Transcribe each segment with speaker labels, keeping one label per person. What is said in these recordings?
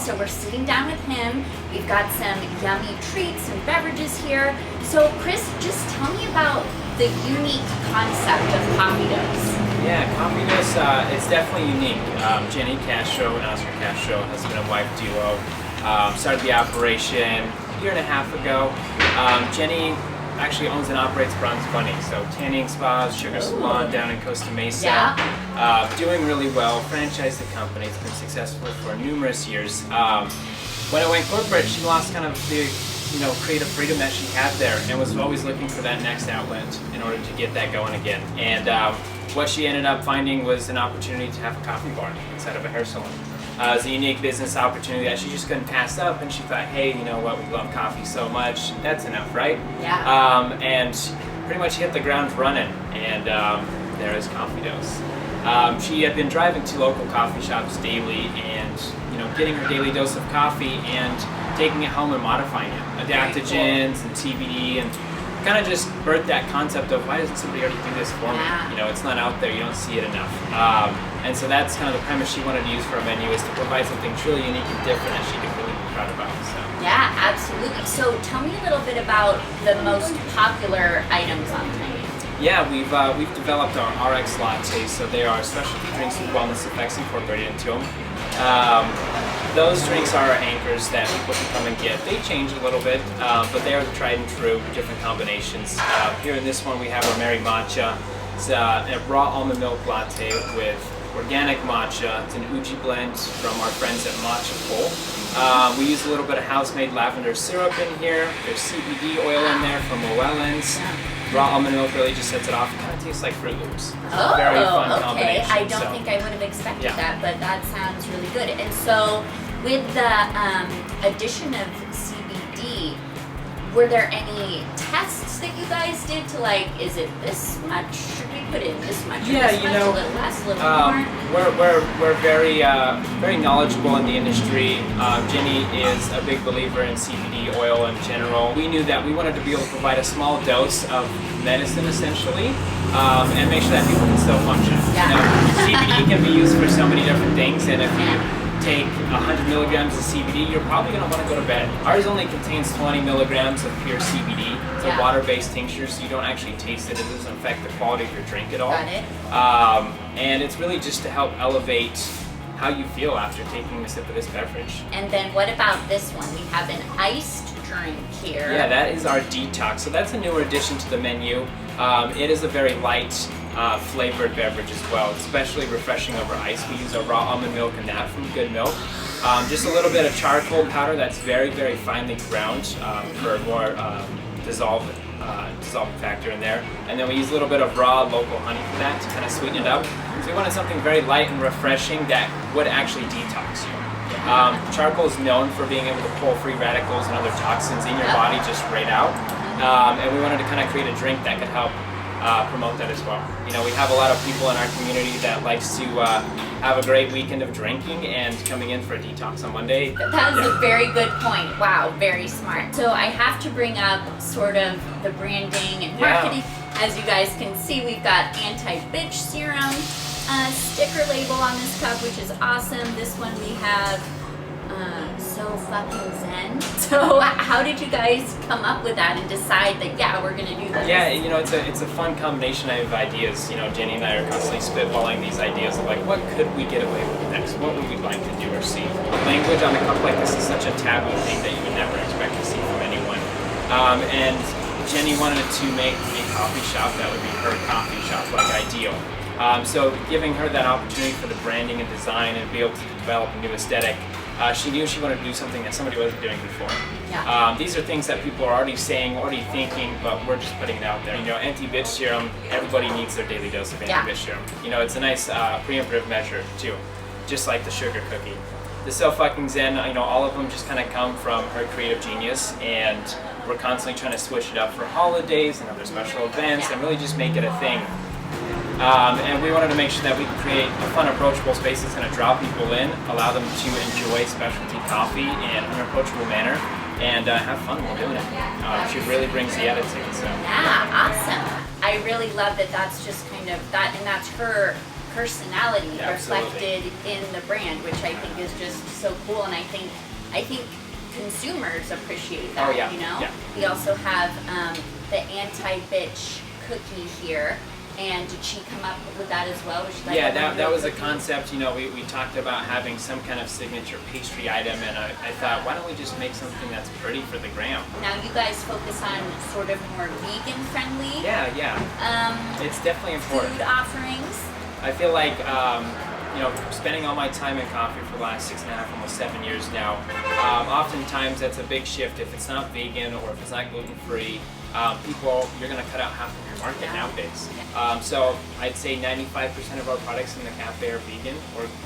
Speaker 1: So we're sitting down with him. We've got some yummy treats and beverages here. So Chris, just tell me about the unique concept of coffee dose.
Speaker 2: Yeah, coffee dose, it's definitely unique. Jeni Castro and Oscar Castro, husband and wife duo, started the operation a year and a half ago. Jeni actually owns and operates Bronze Bunny, so tanning spas, sugar salon down in Costa Mesa.
Speaker 1: Yeah.
Speaker 2: Doing really well, franchised the company, it's been successful for numerous years. When it went corporate, she lost kind of the creative freedom that she had there and was always looking for that next outlet in order to get that going again. And what she ended up finding was an opportunity to have a coffee bar inside of a hair salon. It was a unique business opportunity that she just couldn't pass up, and she thought, hey, you know what, we love coffee so much, that's enough, right?
Speaker 1: Yeah.
Speaker 2: And pretty much hit the ground running, and there is Coffee Dose. She had been driving to local coffee shops daily and getting her daily dose of coffee and taking it home and modifying it. Adaptogens and CBD, and kind of just birthed that concept of why doesn't somebody already do this for me? It's not out there, you don't see it enough. And so that's kind of the premise she wanted to use for a menu, is to provide something truly unique and different that she could really be proud about. So.
Speaker 1: Yeah, absolutely. So tell me a little bit about the most popular items on the menu.
Speaker 2: Yeah, we've developed our RX lattes, so they are specialty drinks with wellness effects incorporated into them. Those drinks are our anchors that people can come and get. They change a little bit, but they are the tried and true, different combinations. Here in this one we have our Mary Matcha. It's a raw almond milk latte with organic matcha. It's an uji blend from our friends at Matcha Mary. We use a little bit of house-made lavender syrup in here. There's CBD oil in there from Llewellyn's. Raw almond milk really just sets it off. It kind of tastes like Fruit Loops.
Speaker 1: Oh,
Speaker 2: very fun
Speaker 1: okay.
Speaker 2: combination.
Speaker 1: I don't think I would have expected that, but that sounds really good. And so, with the addition of CBD, were there any tests that you guys did to is it this much? Should we put in this much?
Speaker 2: Yeah,
Speaker 1: this much, a little less, a little more.
Speaker 2: We're very knowledgeable in the industry. Jeni is a big believer in CBD oil in general. We knew that we wanted to be able to provide a small dose of medicine essentially, and make sure that people can still function. CBD can be used for so many different things, and if you take 100 milligrams of CBD, you're probably going to want to go to bed. Ours only contains 20 milligrams of pure CBD. It's a water-based tincture, so you don't actually taste it. It doesn't affect the quality of your drink at all.
Speaker 1: Got it.
Speaker 2: And it's really just to help elevate how you feel after taking a sip of this beverage.
Speaker 1: And then what about this one? We have an iced drink here.
Speaker 2: Yeah, that is our Detox. So that's a newer addition to the menu. It is a very light flavored beverage as well. It's especially refreshing over ice. We use a raw almond milk and that from Good Milk. Just a little bit of charcoal powder that's very, very finely ground for more dissolving factor in there. And then we use a little bit of raw local honey for that to kind of sweeten it up. So we wanted something very light and refreshing that would actually detox you. Charcoal is known for being able to pull free radicals and other toxins in your body just right out. And we wanted to kind of create a drink that could help promote that as well. We have a lot of people in our community that likes to have a great weekend of drinking and coming in for a detox on Monday.
Speaker 1: That's a very good point. Wow, very smart. So I have to bring up sort of the branding and marketing. As you guys can see, we've got anti-bitch serum, sticker label on this cup, which is awesome. This one we have So Fucking Zen. So how did you guys come up with that and decide that we're gonna do this?
Speaker 2: Yeah, it's a fun combination of ideas. Jeni and I are constantly spitballing these ideas of what could we get away with next? What would we like to do or see? Language on a cup like this is such a taboo thing that you would never expect to see from anyone. And Jeni wanted to make a coffee shop that would be her coffee shop, ideal. So giving her that opportunity for the branding and design and be able to develop a new aesthetic, she knew she wanted to do something that somebody wasn't doing before. These are things that people are already saying, already thinking, but we're just putting it out there. Anti-bitch serum, everybody needs their daily dose of anti-bitch serum. It's a nice preemptive measure too, just like the sugar cookie. The So Fucking Zen, all of them just kind of come from her creative genius, and we're constantly trying to switch it up for holidays and other special events and really just make it a thing. And we wanted to make sure that we could create a fun, approachable space that's going to draw people in, allow them to enjoy specialty coffee in an approachable manner, and have fun while doing it. She really brings the attitude. So.
Speaker 1: Yeah, awesome. I really love that. That's just kind of that, and that's her personality
Speaker 2: Absolutely.
Speaker 1: reflected in the brand, which I think is just so cool. And I think consumers appreciate that.
Speaker 2: Oh, yeah.
Speaker 1: You know,
Speaker 2: Yeah.
Speaker 1: we also have the anti-bitch cookie here. And did she come up with that as well? Was she like,
Speaker 2: Yeah, that was a concept. You know, we talked about having some kind of signature pastry item, and I thought, why don't we just make something that's pretty for the gram?
Speaker 1: Now you guys focus on sort of more vegan friendly.
Speaker 2: Yeah. It's definitely important.
Speaker 1: Food offerings.
Speaker 2: I feel like, you know, spending all my time in coffee for the last 6.5, almost 7 years now, oftentimes that's a big shift. If it's not vegan or if it's not gluten-free, you're going to cut out half of your market nowadays. So I'd say 95% of our products in the cafe are vegan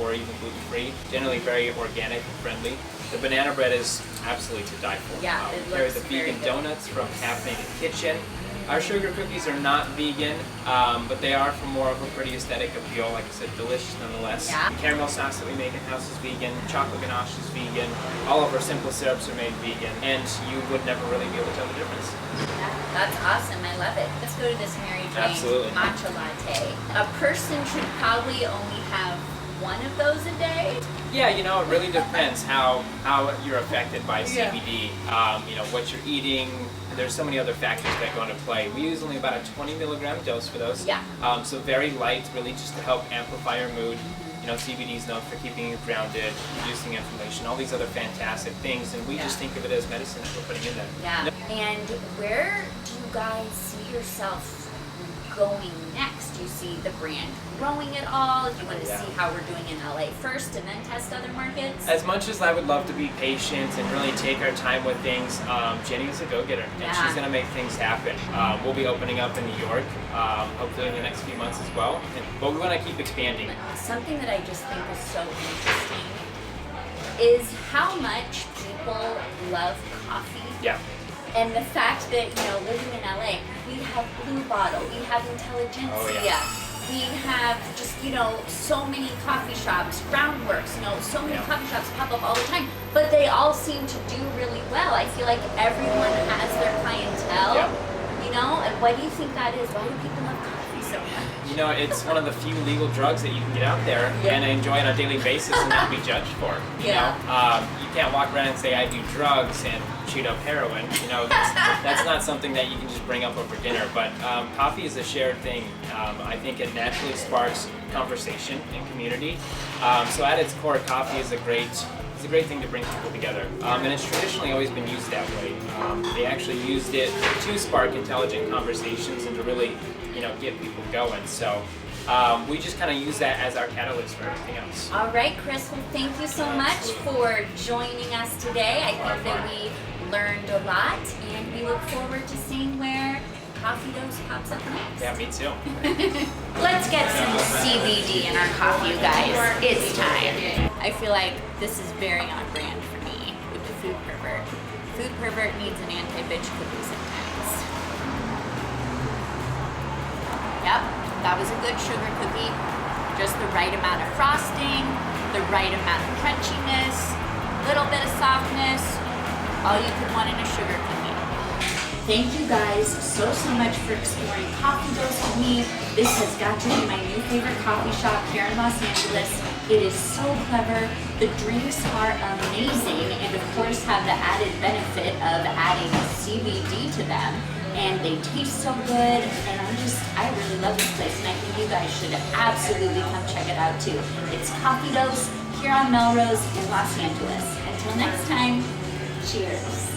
Speaker 2: or even gluten-free, generally very organic and friendly. The banana bread is absolutely to die for.
Speaker 1: Yeah, it
Speaker 2: There are
Speaker 1: looks
Speaker 2: the vegan
Speaker 1: very good.
Speaker 2: donuts from Cafe and Kitchen. Our sugar cookies are not vegan, but they are for more of a pretty aesthetic appeal. Like I said, delicious nonetheless.
Speaker 1: Yeah.
Speaker 2: The caramel sauce that we make in-house is vegan. Chocolate ganache is vegan. All of our simple syrups are made vegan. And you would never really be able to tell the difference.
Speaker 1: Yeah, that's awesome. I love it. Let's go to this Mary Jane
Speaker 2: Absolutely.
Speaker 1: matcha latte. A person should probably only have one of those a day.
Speaker 2: Yeah, you know, it really depends how you're affected by CBD. You know, what you're eating. There's so many other factors that go into play. We use only about a 20 milligram dose for those.
Speaker 1: Yeah.
Speaker 2: So very light, really just to help amplify your mood. You know, CBD is known for keeping you grounded, reducing inflammation, all these other fantastic things, and we just think of it as medicine that we're putting in there.
Speaker 1: Yeah. And where do you guys see yourself going next? Do you see the brand growing at all? Do you want to see how we're doing in LA first and then test other markets?
Speaker 2: As much as I would love to be patient and really take our time with things, Jeni is a go-getter, and she's going to make things happen. We'll be opening up in New York, hopefully in the next few months as well, but we want to keep expanding.
Speaker 1: Something that I just think is so interesting is how much people love coffee.
Speaker 2: Yeah.
Speaker 1: And the fact that, you know, living in LA, we have Blue Bottle, we have Intelligentsia, we have just, you know, so many coffee shops, Groundworks, you know, so many coffee shops pop up all the time, but they all seem to do really well. I feel like everyone has their clientele, you know, and what do you think that is? Why do people love coffee so much?
Speaker 2: You know, it's one of the few legal drugs that you can get out there and enjoy on a daily basis and not be judged for. You know, you can't walk around and say I do drugs and shoot up heroin. You know, that's not something that you can just bring up over dinner. But coffee is a shared thing. I think it naturally sparks conversation and community. So at its core, coffee is a great thing to bring people together. And it's traditionally always been used that way. They actually used it to spark intelligent conversations and to really, you know, get people going. So we just kind of use that as our catalyst for everything else.
Speaker 1: All right, Chris, well, thank you so much for joining us today. I think that we learned a lot, and we look forward to seeing where Coffee Dose pops up next.
Speaker 2: Yeah, me too.
Speaker 1: Let's get some CBD in our coffee, you guys. It's time. I feel like this is very on brand for me with the food pervert. Food pervert needs an anti-bitch cookie sometimes. Yep, that was a good sugar cookie. Just the right amount of frosting, the right amount of crunchiness, little bit of softness, all you could want in a sugar cookie. Thank you guys so much for exploring Coffee Dose with me. This has got to be my new favorite coffee shop here in Los Angeles. It is so clever. The drinks are amazing, and of course have the added benefit of adding CBD to them. And they taste so good, and I really love this place, and I think you guys should absolutely come check it out too. It's Coffee Dose here on Melrose in Los Angeles. Until next time, cheers.